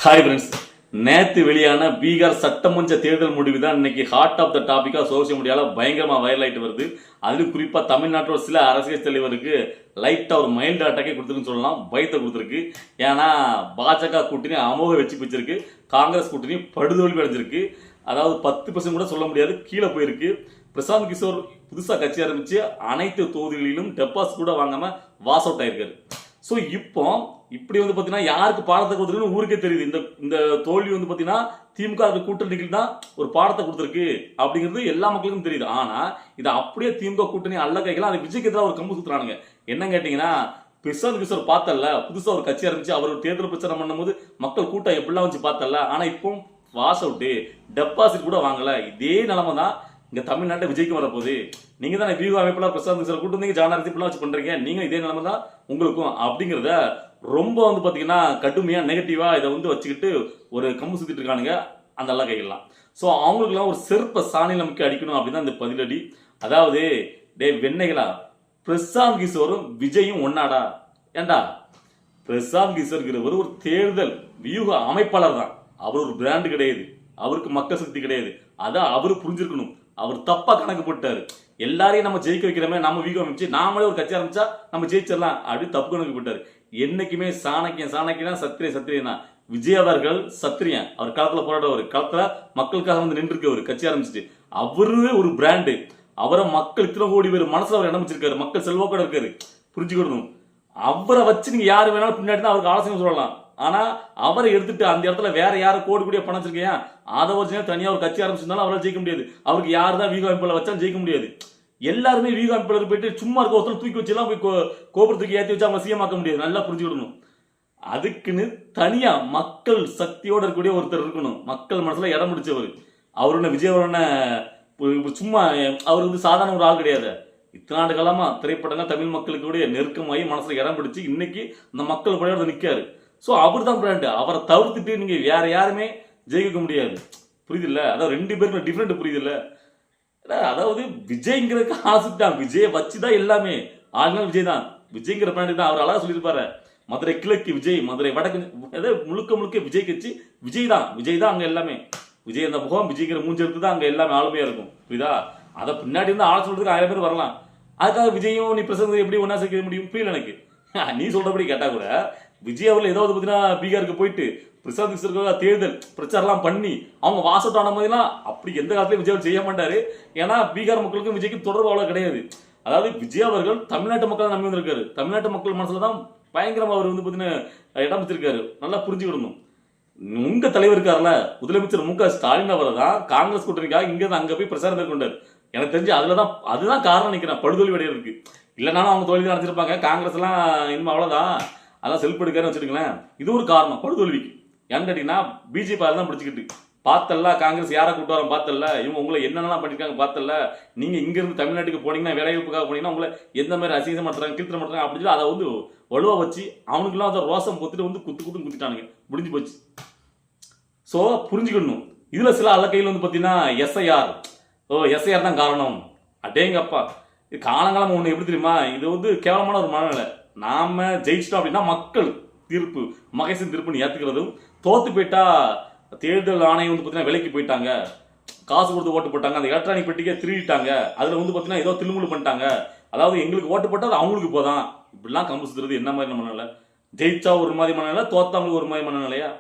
Hi friends, நேற்று வெளியான பீகார் சட்டமன்ற தேர்தல் முடிவு தான் இன்னைக்கு ஹார்ட் ஆஃப் த டாபிக்காக சோசியல் மீடியாவில் பயங்கரமாக வைரல் ஆகிட்டு வருது. அதுவும் குறிப்பாக தமிழ்நாட்டோட சில அரசியல் தலைவருக்கு லைட்டாக ஒரு மைல்டு அட்டாக்கே கொடுத்துருக்குன்னு சொல்லலாம், பயத்தை கொடுத்துருக்கு. ஏன்னா பாஜக கூட்டணி அமோக வெற்றி பெற்றிருக்கு, காங்கிரஸ் கூட்டணி படுதோல்வி அடைஞ்சிருக்கு. அதாவது 10% கூட சொல்ல முடியாது, கீழே போயிருக்கு. பிரசாந்த் கிஷோர் புதுசாக கட்சி ஆரம்பித்து அனைத்து தொகுதிகளிலும் டெபாசிட் கூட வாங்காமல் வாஸ் அவுட் ஆயிருக்காரு. ஸோ இப்போ இப்படி வந்து பார்த்தீங்கன்னா யாருக்கு பாடத்தை கொடுத்துருக்குன்னு ஊருக்கே தெரியுது. இந்த தோல்வி வந்து பார்த்தீங்கன்னா திமுக கூட்டணிகள் தான் ஒரு பாடத்தை கொடுத்துருக்கு அப்படிங்கிறது எல்லா மக்களுக்கும் தெரியுது. ஆனால் இதை அப்படியே திமுக கூட்டணி அல்ல கைக்கலாம், அது விஜய்க்கு எதிராக ஒரு கம்பு சுற்றுறானுங்க. என்ன கேட்டிங்கன்னா, பிரசாந்த் கிஷோர் பார்த்தல புதுசாக ஒரு கட்சி ஆரம்பிச்சு அவர் தேர்தல் பிரச்சாரம் பண்ணும்போது மக்கள் கூட்டம் எப்படிலாம் வச்சு பார்த்தல. ஆனால் இப்போ வாஸ் அவுட்டு, டெபாசிட் கூட வாங்கலை. இதே நிலைமை தான் இங்க தமிழ்நாட்டில் விஜய்க்கு வரப்போகுது. நீங்க தான் வியூ அமைப்பில் பிரசாந்த் கிஷோர் கூட்டு வந்தீங்க, ஜானாரதி இப்படிலாம் வச்சு பண்றீங்க, நீங்க இதே நிலைமை தான் உங்களுக்கும் அப்படிங்கிறத ரொம்ப வந்து பாத்தீங்கன்னா கடுமையா நெகட்டிவா இதை வந்து வச்சுக்கிட்டு ஒரு கம்பு சுத்திட்டு இருக்கானுங்க அந்த எல்லாம் கைகள்லாம். ஸோ அவங்களுக்குலாம் ஒரு செருப்ப சாணியில் நமக்கு அடிக்கணும் அப்படின்னு இந்த பதிலடி. அதாவது டே வெண்ணைகளா, பிரசாந்த் கிஷோரும் விஜயும் ஒன்னாடா? ஏண்டா, பிரசாந்த் கிஷோர்ங்கிறவர் ஒரு தேர்தல் வியூக அமைப்பாளர் தான், அவர் ஒரு பிராண்டு கிடையாது, அவருக்கு மக்கள் சக்தி கிடையாது. அதான் அவரு புரிஞ்சிருக்கணும். அவர் தப்பா கணக்கு போட்டாரு. எல்லாரையும் நம்ம ஜெயிக்க வைக்கிறோமே, நம்ம வீக அமைச்சு நாமளே ஒரு கட்சி ஆரம்பிச்சா நம்ம ஜெயிச்சிடலாம் அப்படின்னு தப்பு கணக்கு போட்டாரு. என்னைக்குமே சாணக்கியம் சத்திரியன் தான். விஜய் அவர்கள் சத்திரியன், அவர் களத்துல போராடுறவர், களத்துல மக்களுக்காக வந்து நின்று இருக்க கட்சி ஆரம்பிச்சுட்டு அவரு ஒரு பிராண்டு. அவரை மக்கள் இத்தனை கோடி பேர் மனசுல அவர் இடம் வச்சிருக்காரு, மக்கள் செல்வாக்கோட இருக்காரு, புரிஞ்சுக்கணும். அவரை வச்சு நீங்க யாரு வேணாலும் பின்னாடி தான் அவருக்கு ஆலோசனை சொல்லலாம். ஆனா அவரை எடுத்துட்டு அந்த இடத்துல வேற யாரு கோடி கோடியா பணம் வச்சிருக்கேன் அதை வச்சு தனியா ஒரு கட்சி ஆரம்பிச்சிருந்தாலும் அவரால் ஜெயிக்க முடியாது. அவருக்கு யாரு தான் வீக அமைப்புல வச்சா ஜெயிக்க முடியாது. எல்லாருமே வீக அமைப்புல போயிட்டு சும்மா இருக்க ஒருத்தர் தூக்கி வச்செல்லாம் போய் கோபுரத்துக்கு ஏற்றி வச்சு அவங்க சீமாக்க முடியாது. நல்லா புரிஞ்சுக்கிடணும். அதுக்குன்னு தனியா மக்கள் சக்தியோட இருக்கக்கூடிய ஒருத்தர் இருக்கணும், மக்கள் மனசுல இடம் பிடிச்சவர். அவருன விஜயவரன சும்மா அவர் வந்து சாதாரண ஒரு ஆள் கிடையாது. இத்தனை ஆண்டு காலமா திரைப்படங்கள் தமிழ் மக்களுக்கு நெருக்கமாகி மனசுல இடம் பிடிச்சு இன்னைக்கு இந்த மக்கள் படையோட நிற்காரு. ஸோ அவர் தான் பிராண்டு. அவரை தவிர்த்துட்டு நீங்க வேற யாருமே ஜெயிக்க முடியாது. புரியுதில்ல? அதாவது ரெண்டு பேருக்கும் டிஃப்ரெண்ட் புரியுதில்ல? அதாவது விஜய்ங்கிறதுக்கு ஆசைட்டான், விஜயை வச்சுதான் எல்லாமே. ஆளுநர் விஜய் தான், விஜய்ங்கிற பிராண்டு தான். அவர் அழகா சொல்லியிருப்பாரு, மதுரை கிழக்கு விஜய், மதுரை வடக்கு, முழுக்க விஜய் கட்சி விஜய் தான் அங்க எல்லாமே. விஜய் அந்த முகம், விஜய்ங்கிற மூஞ்செடுத்து தான் அங்க எல்லாமே ஆளுமையா இருக்கும். புரியுதா? அதை பின்னாடி இருந்து ஆள் சொல்றதுக்கு 1000 பேர் வரலாம். அதுக்காக விஜயும் நீ பிரசங்க எப்படி ஒன்னா சேர்க்க முடியும்? புரியல எனக்கு. நீ சொல்றபடி கேட்டா கூட விஜய் அவர்கள் ஏதாவது பார்த்தீங்கன்னா பீகாருக்கு போயிட்டு பிரசாந்த் கிஷோருக்காக தேர்தல் பிரச்சாரம்லாம் பண்ணி அவங்க வாஸ் அவுட் ஆன மாதிரிலாம் அப்படி எந்த காலத்திலையும் விஜய் செய்ய மாட்டாரு. ஏன்னா பீகார் மக்களுக்கும் விஜய்க்கும் தொடர்பு அவ்வளோ கிடையாது. அதாவது விஜய் அவர்கள் தமிழ்நாட்டு மக்கள் நம்பி வந்திருக்காரு, தமிழ்நாட்டு மக்கள் மனசுல தான் பயங்கரமா அவர் வந்து பார்த்தீங்கன்னா இடம் வச்சிருக்காரு. நல்லா புரிஞ்சுக்கிடணும். உங்க தலைவர் இருக்காருல்ல, முதலமைச்சர் மு க ஸ்டாலின் அவரை தான் காங்கிரஸ் கூட்டணிக்காக இங்கிருந்து அங்க போய் பிரச்சாரம் மேற்கொண்டார். எனக்கு தெரிஞ்சு அதுதான் காரணம் நினைக்கிறேன் படுதோல்வி அடைய இருக்கு. இல்லைனாலும் அவங்க தோல்வி தான் அடைச்சிருப்பாங்க. காங்கிரஸ் எல்லாம் இனிமே அவ்வளவுதான், அதெல்லாம் செல்ஃப் எடுக்காருன்னு வச்சுருங்களேன். இது ஒரு காரணம் படுதோல்விக்கு. ஏன்னு கேட்டீங்கன்னா பிஜேபி தான் பிடிச்சிக்கிட்டு பார்த்தல, காங்கிரஸ் யாரை கூட்டு வரோம் பார்த்தல, இவங்க உங்களை என்னென்னலாம் பண்ணிருக்காங்க பார்த்தல, நீங்க இங்க இருந்து தமிழ்நாட்டுக்கு போனீங்கன்னா வேலைவாய்ப்புக்காக போனீங்கன்னா உங்களை எந்த மாதிரி அசிங்கம் மாட்டுறாங்க, கீழ்த்தர மாட்டுறாங்க அப்படின்னு சொல்லி அதை வந்து வலுவா வச்சு அவனுக்குலாம் அதை ரோசம் பொத்துட்டு வந்து குத்திட்டானுங்க, முடிஞ்சு போச்சு. ஸோ புரிஞ்சுக்கணும். இதுல சில அல்லக்கையில் வந்து பார்த்தீங்கன்னா எஸ்ஐஆர் தான் காரணம். அடேங்கப்பா, இது காலங்காலம் ஒன்று எப்படி தெரியுமா? இது வந்து கேவலமான ஒரு மனநிலை. நாம ஜெயிச்சிட்டோம் அப்படின்னா மக்கள் தீர்ப்பு, மகேசன் தீர்ப்புன்னு ஏத்துக்கிறதும், தோத்து போயிட்டா தேர்தல் ஆணையம் வந்து பார்த்தீங்கன்னா விலைக்கு போயிட்டாங்க, காசு கொடுத்து ஓட்டு போட்டாங்க, அந்த எலக்ட்ரானிக் பெட்டிக்கே திருடிட்டாங்க, அதுல வந்து பார்த்தீங்கன்னா ஏதோ திருமுழு பண்ணிட்டாங்க, அதாவது எங்களுக்கு ஓட்டு போட்டா அது அவங்களுக்கு போதான், இப்படிலாம் கம்பு சுத்துறது என்ன மாதிரி மனநிலை? ஜெயிச்சா ஒரு மாதிரி மனநிலை, தோத்தவங்களுக்கு ஒரு மாதிரி மனநிலையா?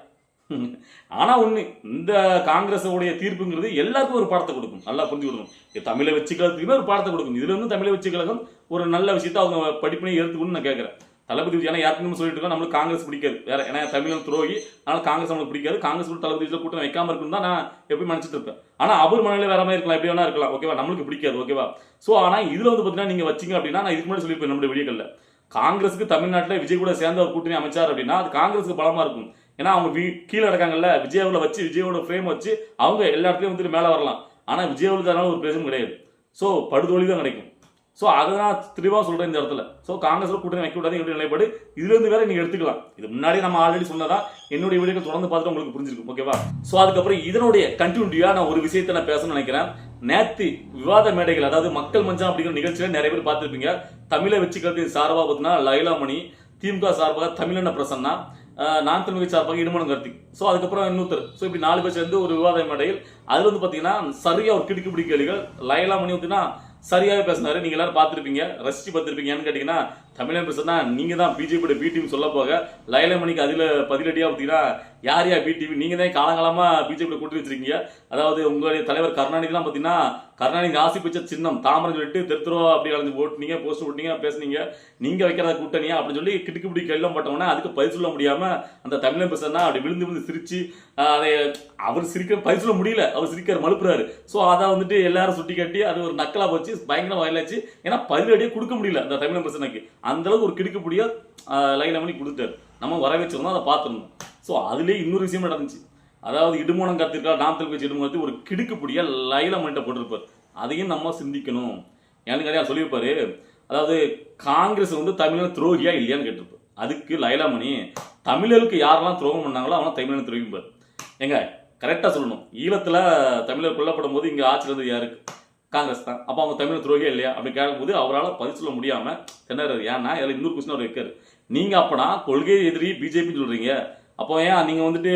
ஆனா ஒண்ணு, இந்த காங்கிரஸ் உடைய தீர்ப்புங்கிறது எல்லாருக்கும் ஒரு பாடத்தை கொடுக்கும். நல்லா புரிஞ்சுக்கணும். தமிழை வச்சு கழகத்துக்குமே ஒரு பாடத்தை கொடுக்கும். இதுல இருந்து தமிழை வச்சு கழகம் ஒரு நல்ல விஷயத்த அவங்க படிப்பினை எடுத்துக்கணும்னு நான் கேட்கிறேன். தளபதி விஜய், ஏன்னா யாருக்கும் சொல்லிட்டு இருக்கோம் நம்மளுக்கு காங்கிரஸ் பிடிக்காது வேற, ஏன்னா தமிழ் துரோகி, அதனால காங்கிரஸ் நம்மளுக்கு பிடிக்காது. காங்கிரஸ் தளபதி விஜய் கூட்டம் வைக்காம இருக்குன்னு தான் நான் எப்பயும் நினைச்சிட்டு இருப்பேன். ஆனா அவர் மனநிலை வேற மாதிரி இருக்கலாம், எப்படி வேணா இருக்கலாம், ஓகேவா? நம்மளுக்கு பிடிக்காது, ஓகேவா? சோ ஆனா இதுல வந்து பாத்தீங்கன்னா நீங்க வச்சீங்க அப்படின்னா, நான் இதுக்கு முன்னாடி சொல்லியிருப்பேன் நம்மளுடைய வீடியோக்கள்ல, காங்கிரஸுக்கு தமிழ்நாட்டில் விஜய் கூட சேர்ந்த ஒரு கூட்டணி அமைச்சார் அப்படின்னா அது காங்கிரஸுக்கு பலமா இருக்கும். ஏன்னா அவங்க கீழே இருக்காங்கல்ல, விஜய் அவர்களை வச்சு விஜயோட ஃப்ரேம் வச்சு அவங்க எல்லா இடத்துலயும் வந்துட்டு மேலே வரலாம். ஆனா விஜய் அவர்களுக்கு அதனால ஒரு பிரச்சனை கிடையாது. ஸோ படுதோல்வி தான் கிடைக்கும். ஸோ அதை நான் தெளிவாக சொல்றேன் இந்த இடத்துல. ஸோ காங்கிரஸ்ல கூட்டணி வைக்க கூடாது என்னுடைய நிலைப்பாடு. இதுல இருந்து வேற நீங்க எடுத்துக்கலாம். இது முன்னாடி நம்ம ஆல்ரெடி சொன்னதா, என்னுடைய வீடியோக்கு தொடர்ந்து பார்த்துட்டு உங்களுக்கு புரிஞ்சிருக்கும், ஓகேவா? ஸோ அதுக்கப்புறம் இதனுடைய கண்டினியூட்டியா நான் ஒரு விஷயத்தை நான் பேசணும்னு நினைக்கிறேன். நேத்து விவாத மேடைகள், அதாவது மக்கள் மஞ்சம் அப்படிங்கிற நிகழ்ச்சியில நிறைய பேர் பார்த்துருப்பீங்க. தமிழை வச்சுக்கிறதுக்கு சார்பாக பார்த்தீங்கன்னா லைலா மணி, திமுக சார்பாக தமிழன பிரசன்னா, நான் தமிழக சார்பாக இடுமனம் கார்த்திக், ஸோ அதுக்கப்புறம் இன்னொருத்தர், ஸோ இப்படி 4 பேர் சேர்ந்து ஒரு விவாத மேடையில் அதில் வந்து பார்த்தீங்கன்னா சரியா ஒரு கிடுக்குப்பிடி கேள்விகள் லைலா மணி வந்துன்னா சரியாவே பேசினாரு. நீங்க எல்லாரும் பார்த்துருப்பீங்க, ரசிச்சு பார்த்துருப்பீங்க. ஏன்னு கேட்டீங்கன்னா தமிழன் பிரசன்னா நீங்க தான் பிஜேபியோட பி டீம் சொல்ல போக லைலா மணிக்கு அதில் பதிலடியா பார்த்தீங்கன்னா யார் பி டிவி, நீங்க தான் காலகாலமா பிஜேபியில் கூட்டி வச்சிருக்கீங்க. அதாவது உங்களுடைய தலைவர் கருணாநிதிலாம் பார்த்தீங்கன்னா கருணாநிதி ஆசி பிச்ச சின்னம் தாமரை சொல்லிட்டு தெருத்துருவா அப்படி கலந்து ஓட்டுனீங்க, போஸ்ட் ஓட்டுனீங்க, பேசுனீங்க, நீங்க வைக்கிறத கூட்டணியா அப்படின்னு சொல்லி கிட்டுக்குப்பிடி கேள்வி பட்டவொன்னே அதுக்கு பதில் சொல்ல முடியாம அந்த தமிழன் பிரசன்னா அப்படி விழுந்து விழுந்து சிரிச்சு அதை அவர் சிரிக்க பதில் சொல்ல முடியல, அவர் சிரிக்கிற மழுப்புறாரு. ஸோ அதை வந்துட்டு எல்லாரும் சுட்டி கட்டி அது ஒரு நக்கலா போச்சு, பயங்கரம் வயலாச்சு. ஏன்னா பதிலடியே கொடுக்க முடியல அந்த தமிழன் பிரசனைக்கு, அந்த அளவுக்கு ஒரு கிடுக்குப்பிடியா லைலா மணி கொடுத்தாரு. நம்ம வரவேற்றிருந்தோம், அதை பார்த்துருந்தோம். ஸோ அதுலேயே இன்னொரு விஷயம் நடந்துச்சு. அதாவது இடுமோனம் காத்திருக்கா நாம் தெலுங்கு இடுமோனத்து ஒரு கிடுக்குப்பிடியா லைலா மணிட்ட போட்டிருப்பார். அதையும் நம்ம சிந்திக்கணும். ஏன்னு நிறையா சொல்லியிருப்பாரு. அதாவது காங்கிரஸ் வந்து தமிழன் துரோகியா இல்லையான்னு கேட்டிருப்பார். அதுக்கு லைலா மணி தமிழருக்கு யாரெல்லாம் துரோகம் பண்ணாங்களோ அவனா தமிழன் துரோகிப்பார். எங்க கரெக்டாக சொல்லணும், ஈழத்தில் தமிழர் கொல்லப்படும் போது இங்கே ஆட்சியில் இருந்து யாருக்கு? காங்கிரஸ் தான். அப்போ அவங்க தமிழ் துரோகியே இல்லையா அப்படின்னு கேட்கும்போது அவரால் பதில் சொல்ல முடியாமல் திணறாரு. ஏன்னா அதில் இன்னொரு கொஸ்டின் அவர் வைக்காரு. நீங்கள் அப்போனா கொள்கை எதிரி பிஜேபின்னு சொல்கிறீங்க, அப்போ ஏன் நீங்கள் வந்துட்டு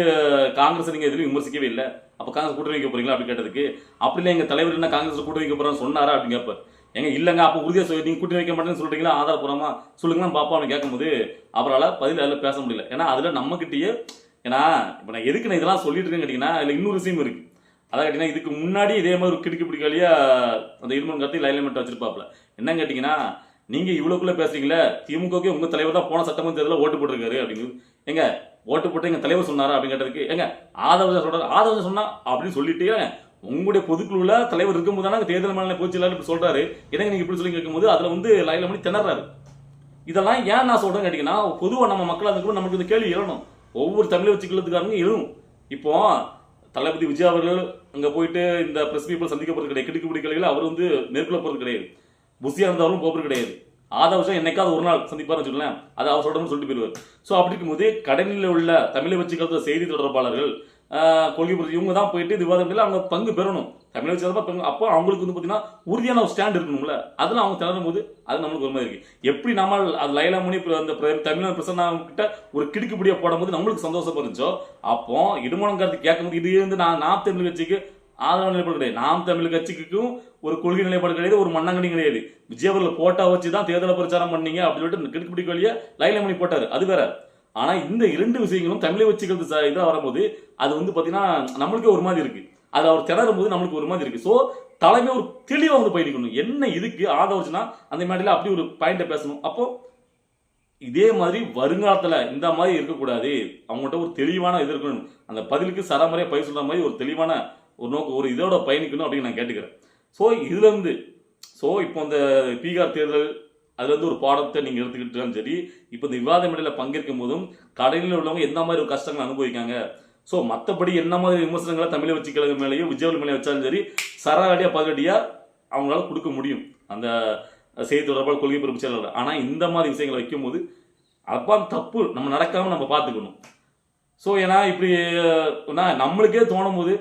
காங்கிரஸ் நீங்கள் எதிரி விமர்சிக்கவே இல்லை, அப்போ காங்கிரஸ் கூட்டணி வைக்க போறீங்களா அப்படின்னு கேட்டதுக்கு, அப்படி இல்லை எங்கள் தலைவர் என்ன காங்கிரஸ் கூட்டணி வைக்க போகிறான்னு சொன்னாரா அப்படின்னு கேட்பார். எங்க இல்லைங்க அப்போ உறுதியாக சொல்லி நீங்கள் கூட்டணி வைக்க மாட்டேன்னு சொல்கிறீங்களா, ஆதாரப்பூர்வமா சொல்லுங்கன்னு பாப்பா அப்படின்னு கேட்கும்போது அவரால் பதில் அதில் பேச முடியல. ஏன்னா அதில் நம்மகிட்டயே, ஏன்னா இப்போ நான் எதுக்கு நான் இதெல்லாம் சொல்லிட்டு இருக்கேன்னு கேட்டிங்கன்னா அதில் இன்னொரு விஷயம் இருக்குது. அதான் கேட்டிங்கன்னா இதுக்கு முன்னாடி இதே மாதிரி ஒரு கிடுக்குப்பிடிக்காலியா அந்த இருமன் கருத்து லைலமெண்ட் வச்சிருப்பாப்ல. என்னன்னு கேட்டிங்கன்னா நீங்கள் இவ்வளோக்குள்ளே பேசுறீங்களே, திமுகவுக்கு உங்கள் தலைவர் தான் போன சட்டமன்ற தேர்தலில் ஓட்டு போட்டிருக்காரு அப்படிங்கிறது. எங்க ஓட்டு போட்டு எங்கள் தலைவர் சொன்னாரா அப்படின்னு கேட்டதுக்கு, எங்க ஆதவ சொல்கிறார், ஆதவ சொன்னா அப்படின்னு சொல்லிட்டு உங்களுடைய பொதுக்குழுவில் தலைவர் இருக்கும்போது தானே தேர்தல் மேலே போச்சு எல்லாரும் இப்படி சொல்கிறாரு, என்னங்க நீங்கள் இப்படி சொல்லி கேட்கும்போது அதில் வந்து லைலா மணி திணறாரு. இதெல்லாம் ஏன் நான் சொல்கிறேன்னு கேட்டிங்கன்னா பொதுவாக நம்ம மக்களாக இருந்து நமக்கு இந்த கேள்வி எழணும், ஒவ்வொரு தமிழ் வச்சுக்கிறதுக்காரங்க எழுணும். இப்போ தளபதி விஜய் அவர்கள் அங்கே போயிட்டு இந்த பிரஸ் பீப்புள் சந்திக்க போகிறது கிடையாது, கிடுக்குப்பிடி கேள்விகள் அவர் வந்து மேற்கொள்ள போகிறது கிடையாது, புஷியா இருந்தவரும் போகிறது கிடையாது. ஆதவசம் என்னைக்காவது ஒரு நாள் சந்திப்பார்னு வச்சுக்கலாம், அதை அவர் சொல்றேன்னு சொல்லிட்டு போயிடுவார். ஸோ அப்படி இருக்கும்போது கடனில் உள்ள தமிழை வச்சுக்கிறது செய்தி தொடர்பாளர்கள் கொள்கை புரிஞ்சு இவங்க தான் போயிட்டு விவாதத்தில் அவங்க பங்கு பெறணும், தமிழை வச்சு பங்கு. அப்போ அவங்களுக்கு வந்து பார்த்தீங்கன்னா உறுதியான ஒரு ஸ்டாண்ட் இருக்கணும்ல, அதெல்லாம் அவங்க திணறும் போது அது நம்மளுக்கு ஒரு மாதிரி இருக்கு. எப்படி நம்ம அது லைலா மணி அந்த தமிழ் பிரசன்னா கிட்ட ஒரு கிடுக்குப்பிடியா போடும்போது நம்மளுக்கு சந்தோஷம் இருந்துச்சோ, அப்போ இடுமனம் கருத்து கேட்கும்போது இது வந்து நாம் தமிழ் கட்சிக்கு ஆதரவு நிலைப்பாடு கிடையாது, நாம் தமிழ் கட்சிக்கும் ஒரு கொள்கை நிலைப்பாடு கிடையாது, ஒரு மண்ணங்கடி கிடையாது. விஜய் அவர்கள் போட்டா வச்சு தான் தேர்தலை பிரச்சாரம் பண்ணீங்க அப்படின்னு சொல்லிட்டு கிடுக்குப்பிடி வழியா லைலா மணி போட்டாரு, அது வேற. ஆனா இந்த இரண்டு விஷயங்களும் தமிழை வச்சுக்கிறது இதாக வரும்போது அது வந்து பாத்தீங்கன்னா நம்மளுக்கே ஒரு மாதிரி இருக்கு, அது அவர் திணறும் போது நம்மளுக்கு ஒரு மாதிரி இருக்கு. ஸோ தலைமை ஒரு தெளிவாக வந்து பயணிக்கணும், என்ன இதுக்கு ஆதரவுச்சுன்னா அந்த மாதிரில அப்படி ஒரு பாயிண்ட பேசணும். அப்போ இதே மாதிரி வருங்காலத்துல இந்த மாதிரி இருக்கக்கூடாது, அவங்கள்ட்ட ஒரு தெளிவான இது இருக்கணும், அந்த பதிலுக்கு சராமரியா பயிர் சொல்ற மாதிரி ஒரு தெளிவான ஒரு நோக்கு ஒரு இதோட பயணிக்கணும் அப்படின்னு நான் கேட்டுக்கிறேன். ஸோ இதுல இருந்து இப்போ இந்த பீகார் தேர்தல் அதுல இருந்து ஒரு பாடத்தை நீங்க எடுத்துக்கிட்டாலும் சரி, இப்போ இந்த விவாத மேடையில் பங்கேற்கும் போதும் கடையில் உள்ளவங்க எந்த மாதிரி ஒரு கஷ்டங்கள் அனுபவிக்காங்க, ஸோ மற்றபடி என்ன மாதிரி விமர்சனங்களை தமிழை வச்சுக்கிறது மேலேயும் விஜய் மேலே வச்சாலும் சரி சராடியா பதிலடியா அவங்களால கொடுக்க முடியும் அந்த செய்தி தொடர்பாக கொள்கை பொறுப்பு செயலாளர். ஆனால் இந்த மாதிரி விஷயங்களை வைக்கும் போது அப்பா தப்பு நம்ம நடக்காம நம்ம பார்த்துக்கணும். ஸோ ஏன்னா இப்படி நம்மளுக்கே தோணும் போது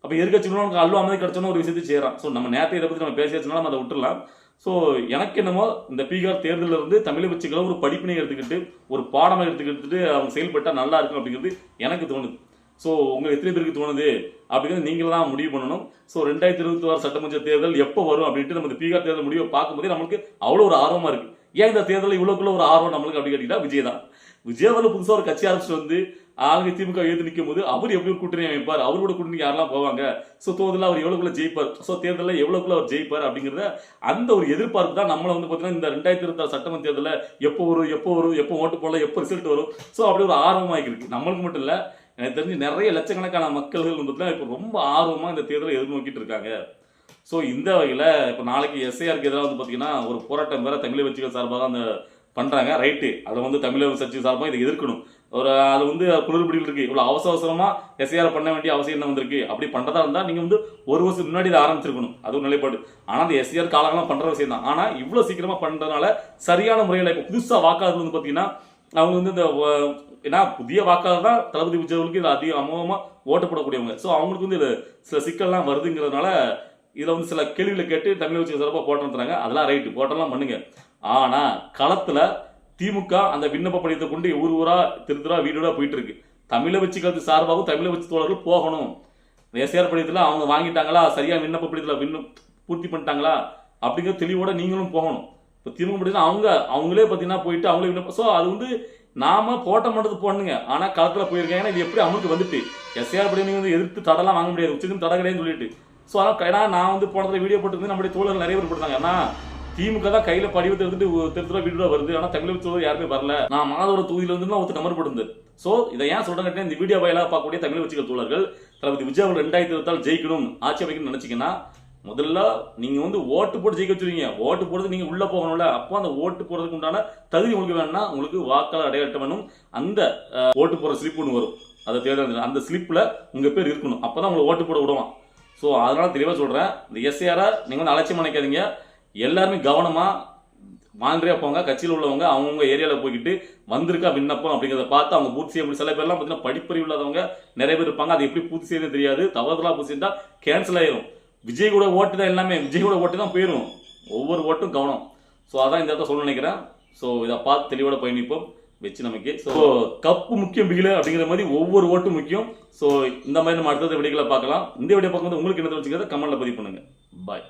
அப்போ எதிர்கட்சிகளும் அல்வா மாதிரி கிடைச்சோன்னு ஒரு விஷயத்தை செய்யறான். ஸோ நம்ம நேரத்தை இதை பற்றி நம்ம பேசியாச்சுனாலும் நம்ம அதை விட்டுடலாம். ஸோ எனக்கு என்னமோ இந்த பீகார் தேர்தலில் இருந்து தமிழை வச்சுக்களை ஒரு படிப்பினை எடுத்துக்கிட்டு ஒரு பாடமாக எடுத்துக்கிட்டு அவங்க செயல்பட்டால் நல்லா இருக்கும் அப்படிங்கிறது எனக்கு தோணுது. ஸோ உங்களுக்கு எத்தனை பேருக்கு தோணுது அப்படிங்கிறது நீங்களும் தான் முடிவு பண்ணணும். ஸோ 2026 சட்டமன்ற தேர்தல் எப்போ வரும் அப்படின்ட்டு நம்ம பீகார் தேர்தல் முடிவை பார்க்கும்போதே நம்மளுக்கு அவ்வளோ ஒரு ஆர்வமாக இருக்கு. ஏன் இந்த தேர்தலில் இவ்வளோக்குள்ள ஒரு ஆர்வம் நம்மளுக்கு அப்படி கேட்டீங்கன்னா விஜய் தான். விஜய் அவர்கள் புதுசாக ஒரு கட்சி ஆரம்பிச்சுட்டு வந்து ஆளுங்க திமுக எழுதி நிற்கும் போது அவர் எப்படி ஒரு கூட்டணி அமைப்பார், அவரோட கூட்டணி யாரெல்லாம் போவாங்க, ஸோ தேர்தலில் அவர் எவ்வளோக்குள்ள ஜெயிப்பார், ஸோ தேர்தலில் எவ்வளோக்குள்ள அவர் ஜெயிப்பார் அப்படிங்கிறத அந்த ஒரு எதிர்பார்ப்பு தான் நம்மளை வந்து பார்த்தீங்கன்னா இந்த 2026 சட்டமன்ற தேர்தலில் எப்போ ஓட்டு போடலாம், எப்போ ரிசல்ட் வரும், ஸோ அப்படி ஒரு ஆர்வமாக இருக்கு. நம்மளுக்கு மட்டும் இல்லை, எனக்கு தெரிஞ்சு நிறைய லட்சக்கணக்கான மக்கள்கள் வந்து இப்போ ரொம்ப ஆர்வமாக இந்த தேர்தலை எதிர்நோக்கிட்டு இருக்காங்க. ஸோ இந்த வகையில் இப்போ நாளைக்கு எஸ்ஐஆருக்கு எதிராக வந்து பார்த்தீங்கன்னா ஒரு போராட்டம் வேற தமிழை வச்சுக்கள் சார்பாக அந்த பண்ணுறாங்க, ரைட்டு, அதை வந்து தமிழக கட்சி சார்பாக இதை எதிர்க்கணும். ஒரு அது வந்து குளிர்பிடியில் இருக்கு, இவ்வளோ அவசரமாக எஸ்ஐஆர் பண்ண வேண்டிய அவசியம் என்ன வந்திருக்கு, அப்படி பண்ணுறதா இருந்தால் நீங்கள் வந்து ஒரு வருஷம் முன்னாடி இதை ஆரம்பிச்சிருக்கணும், அது ஒரு நிலைப்பாடு. ஆனால் அந்த எஸ்ஐஆர் காலங்களாம் பண்ணுற விஷயம் தான். ஆனால் இவ்வளோ சீக்கிரமாக பண்ணுறதுனால சரியான முறையில் இப்போ புதுசாக வாக்காளர்கள் வந்து பார்த்தீங்கன்னா அவங்க வந்து இந்த ஏன்னா புதிய வாக்காளர் தான் தளபதி விஜய்களுக்கு இது அதிக அமோகமாக ஓட்டப்படக்கூடியவங்க. ஸோ அவங்களுக்கு வந்து இது சில சிக்கல்லாம் வருதுங்கிறதுனால இதில் வந்து சில கேள்விகளை கேட்டு தமிழ் வச்சு சிறப்பாக போட்டு தராங்க, அதெல்லாம் ரைட்டு, போட்டெல்லாம் பண்ணுங்க. ஆனால் களத்தில் திமுக அந்த விண்ணப்ப படிவத்தை கொண்டு ஊர் ஊரா திருத்துறா வீடோட போயிட்டு இருக்கு. தமிழை வச்சு கருத்து சார்பாகவும் தமிழை வச்சு தோழர்கள் போகணும். எஸ்ஆர் படிவத்தில் அவங்க வாங்கிட்டாங்களா, சரியா விண்ணப்ப படிவத்தில் பூர்த்தி பண்ணிட்டாங்களா அப்படிங்கிற தெளிவோட நீங்களும் போகணும். இப்போ திமுக படிவத்தில் அவங்களே பார்த்தீங்கன்னா போயிட்டு அவங்களே விண்ணப்பம். ஸோ அது வந்து நாம போட்ட மட்டும் போடணுங்க. ஆனால் களத்தில் போயிருக்காங்கன்னா இது எப்படி அமலுக்கு வந்துட்டு எஸ்ஆர் படிவம் நீங்கள் வந்து எதிர்த்து தடலாம் வாங்க முடியாது, உச்சத்துக்கு தடை கிடையாதுன்னு சொல்லிட்டு. ஸோ அதான் நான் வந்து போனதில் வீடியோ போட்டு நம்முடைய தோழர்கள் நிறைய பேர் போட்டாங்க. ஏன்னா திமுக தான் கையில படிவத்தை எடுத்துட்டு திருத்துறா வீடு வருது, ஆனா தமிழக தோழர் யாருமே வரல. நான் மாதவர தொகுதியில வந்து ஒருத்தர் நம்பர் போட்டிருந்தது. சோ இதை ஏன் சொல்றேன், இந்த வீடியோ வாயிலாக பார்க்கக்கூடிய தமிழ் வச்சுக்க தோழர்கள் தளபதி விஜய் அவர்கள் 2024 ஜெயிக்கணும், ஆட்சி அமைக்கணும்னு நினைச்சீங்கன்னா முதல்ல நீங்க வந்து ஓட்டு போட்டு ஜெயிக்க வச்சிருக்கீங்க. ஓட்டு போடுறது நீங்க உள்ள போகணும்ல. அப்போ அந்த ஓட்டு போடுறதுக்கு உண்டான தகுதி உங்களுக்கு வேணும்னா உங்களுக்கு வாக்காளர் அடையாளம் வேணும். அந்த ஓட்டு போடுற ஸ்லிப் ஒன்று வரும், அதை தேர்தல் அந்த ஸ்லிப்ல உங்க பேர் இருக்கணும். அப்பதான் உங்களை ஓட்டு போட விடுவான். ஸோ அதனால தெளிவாக சொல்றேன், இந்த எஸ்ஆரை நீங்க வந்து அலட்சியம் நினைக்காதீங்க. எல்லாருமே கவனமா வாங்கியா போங்க. கட்சியில் உள்ளவங்க அவங்கவுங்க ஏரியாவில் போய்கிட்டு வந்திருக்கா விண்ணப்பம் அப்படிங்கிறத பார்த்து அவங்க பூர்த்தி செய்ய. சில பேர்லாம் பார்த்தீங்கன்னா படிப்பறிவு இல்லாதவங்க நிறைய பேர் இருப்பாங்க, அதை எப்படி பூர்த்தி செய்யறது தெரியாது. தவறுதலா பூர்த்தி செஞ்சா கேன்சல் ஆயிரும். விஜய் கூட ஓட்டு தான் எல்லாமே, விஜய் கூட ஓட்டு தான் போயிடும். ஒவ்வொரு ஓட்டும் கவனம். ஸோ அதான் இந்த இடத்த சொல்ல நினைக்கிறேன். ஸோ இதை பார்த்து தெளிவோட பயணிப்போம் வச்சு நமக்கு. ஸோ கப்பு முக்கியம் பிகில அப்படிங்கிற மாதிரி ஒவ்வொரு ஓட்டும் முக்கியம். ஸோ இந்த மாதிரி நம்ம அடுத்த வீடியோக்களை பார்க்கலாம். இந்த வீடியோ பார்க்கும்போது உங்களுக்கு என்ன வச்சுக்கிறத கமெண்ட்ல பதிவு பண்ணுங்க. பாய்.